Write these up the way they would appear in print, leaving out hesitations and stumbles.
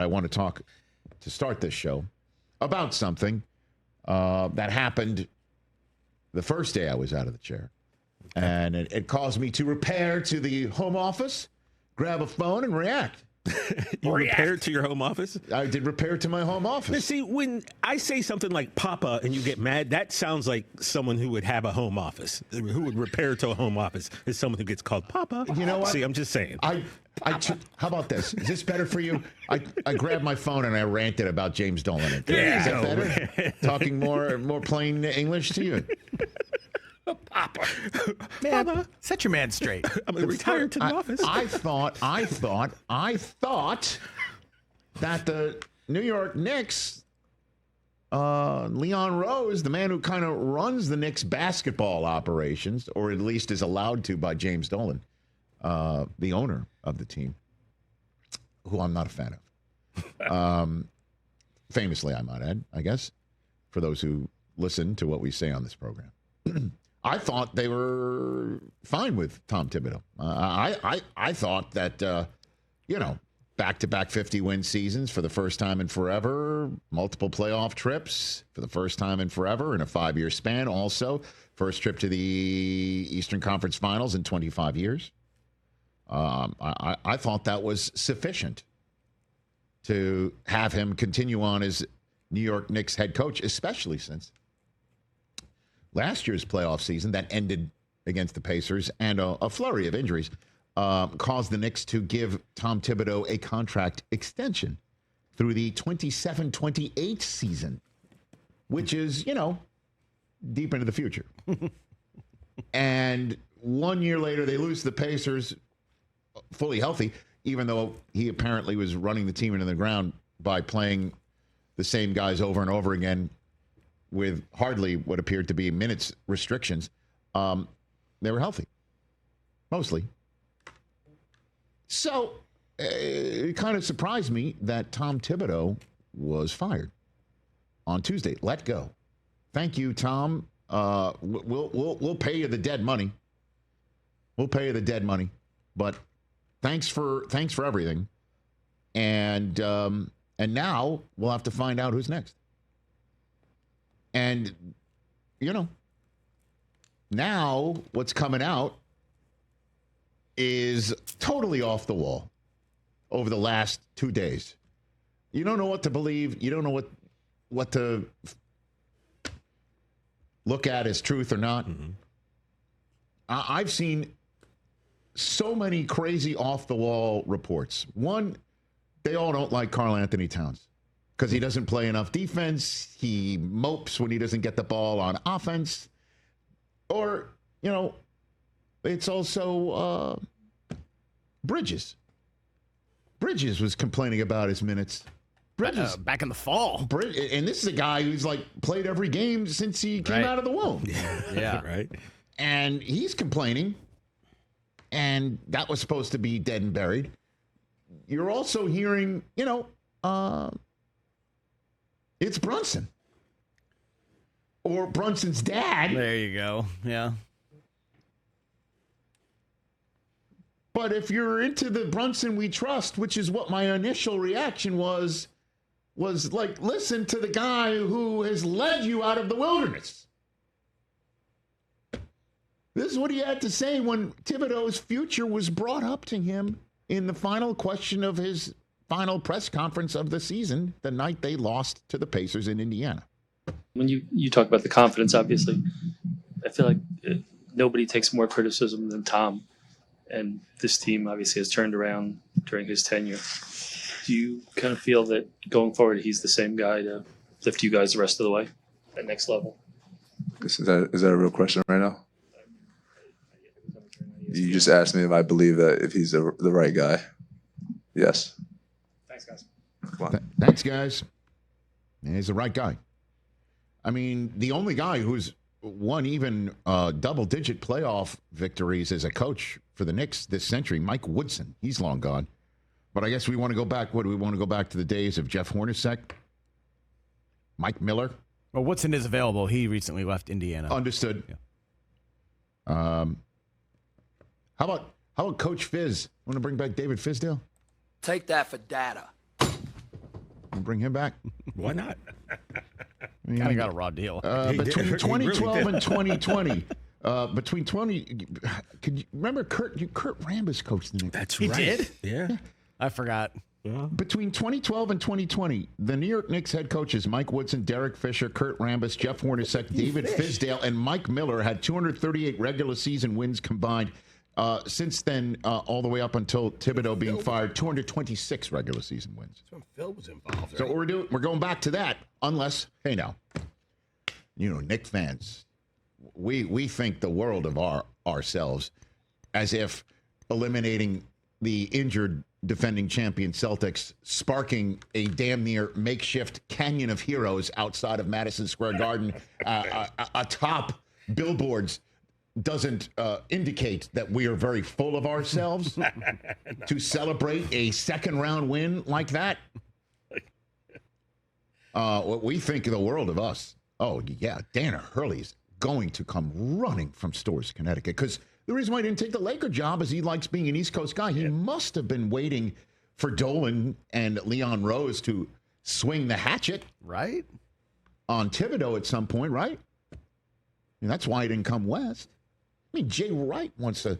I want to talk to start this show about something that happened the first day I was out of the chair. And it caused me to repair to the home office, grab a phone, and react. You repaired to your home office? I did repair to my home office. Now, see, when I say something like Papa and you get mad, that sounds like someone who would have a home office, who would repair to a home office is someone who gets called Papa. You know what? See, I'm just saying. How about this? Is this better for you? I grabbed my phone and I ranted about James Dolan. There Is you that go. better? Talking more plain English to you? Papa. Man, Papa. set your man straight. I'm going to retire to the office. I thought that the New York Knicks, Leon Rose, the man who kind of runs the Knicks basketball operations, or at least is allowed to by James Dolan, the owner of the team, who I'm not a fan of. Famously, I might add, I guess, for those who listen to what we say on this program. I thought they were fine with Tom Thibodeau. I thought that, back-to-back 50-win seasons for the first time in forever, multiple playoff trips for the first time in forever in a 5-year span also, first trip to the Eastern Conference Finals in 25 years. I thought that was sufficient to have him continue on as New York Knicks head coach, especially since last year's playoff season that ended against the Pacers and a flurry of injuries caused the Knicks to give Tom Thibodeau a contract extension through the 27-28 season, which is, deep into the future. And 1 year later, they lose to the Pacers fully healthy, even though he apparently was running the team into the ground by playing the same guys over and over again with hardly what appeared to be minutes restrictions. They were healthy, mostly. So it kind of surprised me that Tom Thibodeau was fired on Tuesday. Let go. Thank you, Tom. We'll pay you the dead money. We'll pay you the dead money. But thanks for everything. And now we'll have to find out who's next. And, now what's coming out is totally off the wall over the last 2 days. You don't know what to believe. You don't know what to look at as truth or not. Mm-hmm. I've seen so many crazy off-the-wall reports. One, they all don't like Karl-Anthony Towns because he doesn't play enough defense. He mopes when he doesn't get the ball on offense. Or, it's also Bridges. Bridges was complaining about his minutes. Bridges. Back in the fall. And this is a guy who's played every game since he came out of the womb. Yeah. Right. And he's complaining. And that was supposed to be dead and buried. You're also hearing, it's Brunson. Or Brunson's dad. There you go. Yeah. But if you're into the Brunson we trust, which is what my initial reaction was listen to the guy who has led you out of the wilderness. This is what he had to say when Thibodeau's future was brought up to him in the final question of his final press conference of the season, the night they lost to the Pacers in Indiana. When you talk about the confidence, obviously, I feel like nobody takes more criticism than Tom. And this team obviously has turned around during his tenure. Do you kind of feel that going forward, he's the same guy to lift you guys the rest of the way, that next level? Is that a real question right now? You just asked me if I believe that if he's the right guy. Yes. Thanks, guys. Thanks, guys. And he's the right guy. I mean, the only guy who's won even double-digit playoff victories as a coach for the Knicks this century, Mike Woodson. He's long gone. But I guess we want to go back. What do we want to go back to the days of Jeff Hornacek, Mike Miller? Well, Woodson is available. He recently left Indiana. Understood. Yeah. How about Coach Fizz? Want to bring back David Fizdale? Take that for data. bring him back. Why not? Kind of got a raw deal. Between He 2012 really and 2020, between 20, could you remember Kurt Rambis coached the Knicks? That's He right. did? Yeah. I forgot. Between 2012 and 2020, the New York Knicks head coaches Mike Woodson, Derek Fisher, Kurt Rambis, Jeff Hornacek, David Fizdale, and Mike Miller had 238 regular season wins combined. Since then, all the way up until Tibido being fired, 226 regular season wins. So Phil was involved. So what we're doing, we're going back to that. Unless, hey now, Knicks fans, we think the world of ourselves, as if eliminating the injured defending champion Celtics, sparking a damn near makeshift canyon of heroes outside of Madison Square Garden, atop billboards, doesn't indicate that we are very full of ourselves to celebrate a second-round win like that. What we think of the world of us. Oh, yeah, Dana Hurley's going to come running from Storrs, Connecticut, because the reason why he didn't take the Laker job is he likes being an East Coast guy. He must have been waiting for Dolan and Leon Rose to swing the hatchet Right? on Tibido at some point, right? And that's why he didn't come west. I mean, Jay Wright wants to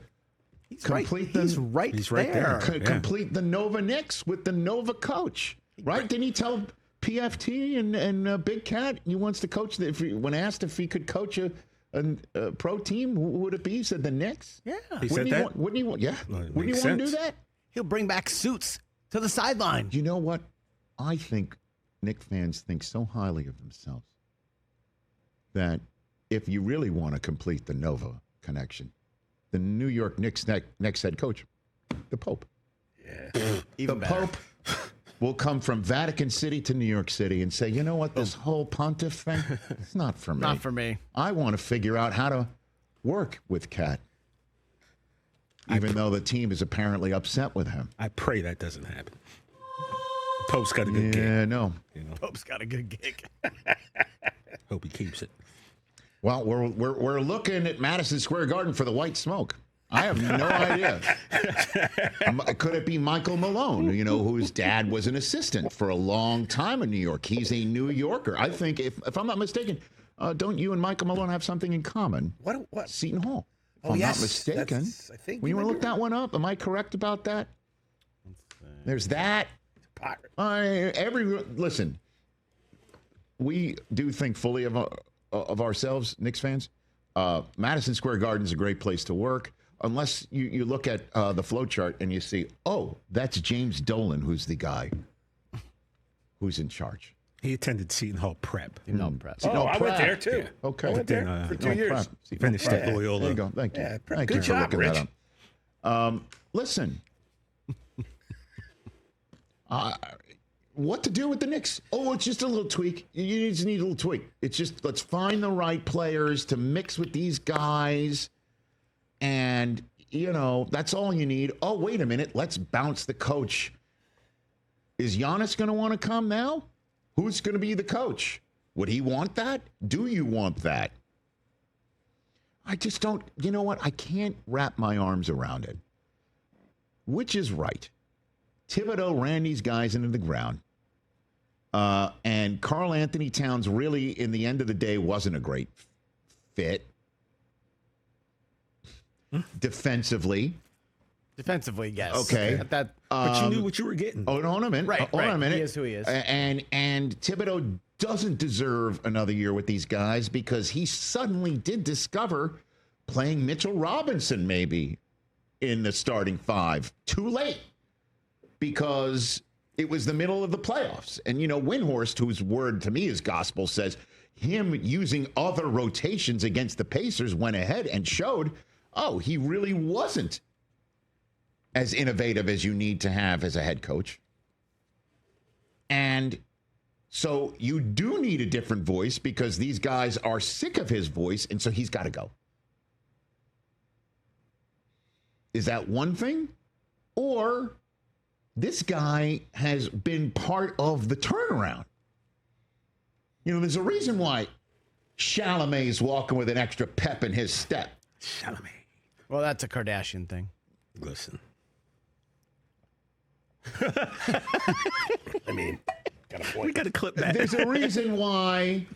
complete He's right there. complete the Nova Knicks with the Nova coach, right? Didn't he tell PFT and Big Cat he wants to coach? When asked if he could coach a pro team, who would it be? He said the Knicks. Yeah. He said that? Wouldn't he want? Yeah. Well, it Wouldn't he makes want to do sense. that? He'll bring back suits to the sideline. You know what? I think Knicks fans think so highly of themselves that if you really want to complete the Nova connection, the New York Knicks next head coach, the Pope. Even The better. Pope will come from Vatican City to New York City and say, you know what, this whole pontiff thing, it's not for me. Not for me. I want to figure out how to work with Cat, even though the team is apparently upset with him. I pray that doesn't happen. Pope's got a good gig. Yeah, no. Pope's got a good gig. Hope he keeps it. Well, we're looking at Madison Square Garden for the white smoke. I have no idea. Could it be Michael Malone, whose dad was an assistant for a long time in New York? He's a New Yorker. I think, if I'm not mistaken, don't you and Michael Malone have something in common? What? Seton Hall. If Oh, I'm yes. not mistaken. I think When you you want to might look be that one up? Am I correct about that? There's that. Pirate. Listen, we do think fully of ourselves, Knicks fans. Madison Square Garden is a great place to work, unless you look at the flow chart and you see, oh, that's James Dolan, who's the guy who's in charge. He attended Seton Hall Prep. No prep. Oh, I went there too. Okay. I went there Then, for 2 No, years. prep. Finished Prep. at Loyola. There you go. Thank you. Yeah, prep. Thank Good you for job, looking Rich. that up. Listen. What to do with the Knicks? Oh, it's just a little tweak. You just need a little tweak. It's just, let's find the right players to mix with these guys. And, that's all you need. Oh, wait a minute. Let's bounce the coach. Is Giannis going to want to come now? Who's going to be the coach? Would he want that? Do you want that? I just don't, you know what? I can't wrap my arms around it. Which is right? Tibido ran these guys into the ground. And Karl-Anthony Towns really, in the end of the day, wasn't a great fit. Defensively. Defensively, yes. Okay. But you knew what you were getting. Hold on a minute. Right, Hold on a minute. He is who he is. And Tibido doesn't deserve another year with these guys because he suddenly did discover playing Mitchell Robinson maybe in the starting five. Too late. Because it was the middle of the playoffs. And, Windhorst, whose word to me is gospel, says him using other rotations against the Pacers went ahead and showed, he really wasn't as innovative as you need to have as a head coach. And so you do need a different voice because these guys are sick of his voice, and so he's got to go. Is that one thing? Or this guy has been part of the turnaround. There's a reason why Chalamet's walking with an extra pep in his step. Chalamet. Well, that's a Kardashian thing. Listen. I mean, come We got to clip that. There's a reason why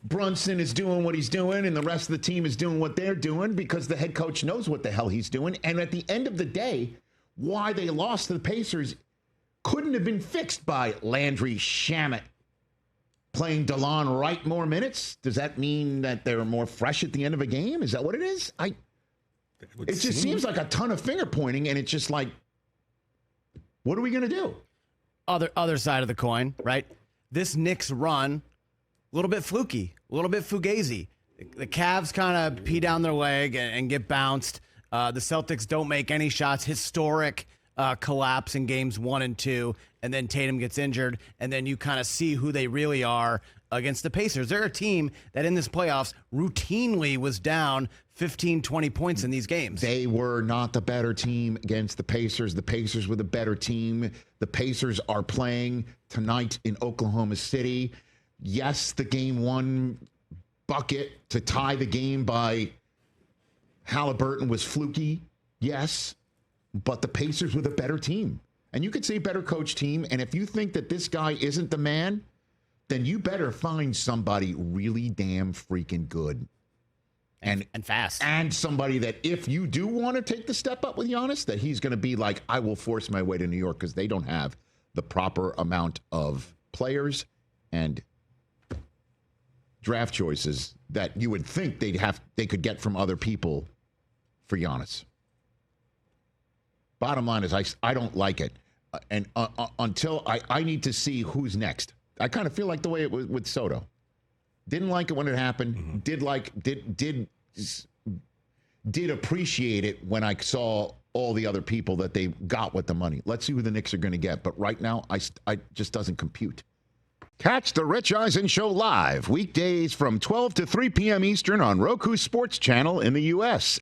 Brunson is doing what he's doing and the rest of the team is doing what they're doing, because the head coach knows what the hell he's doing. And at the end of the day, why they lost to the Pacers couldn't have been fixed by Landry Shamet playing Dolan right more minutes. Does that mean that they're more fresh at the end of a game? Is that what it is? It just seems like a ton of finger pointing, and it's just like, what are we going to do? Other side of the coin, right? This Knicks run, a little bit fluky, a little bit fugazi. The Cavs kind of pee down their leg and get bounced. The Celtics don't make any shots. Historic collapse in games 1 and 2, and then Tatum gets injured, and then you kind of see who they really are against the Pacers. They're a team that in this playoffs routinely was down 15, 20 points in these games. They were not the better team against the Pacers. The Pacers were the better team. The Pacers are playing tonight in Oklahoma City. Yes, the game 1 bucket to tie the game by Halliburton was fluky. Yes, but the Pacers were the better team. And you could say better coach team. And if you think that this guy isn't the man, then you better find somebody really damn freaking good. And fast. And somebody that if you do want to take the step up with Giannis, that he's going to be like, I will force my way to New York, because they don't have the proper amount of players and draft choices that you would think they could get from other people for Giannis. Bottom line is I don't like it. And until I need to see who's next. I kind of feel like the way it was with Soto. Didn't like it when it happened. Mm-hmm. Did appreciate it when I saw all the other people that they got with the money. Let's see who the Knicks are going to get. But right now, I just doesn't compute. Catch the Rich Eisen Show live weekdays from 12 to 3 p.m. Eastern on Roku Sports Channel in the U.S.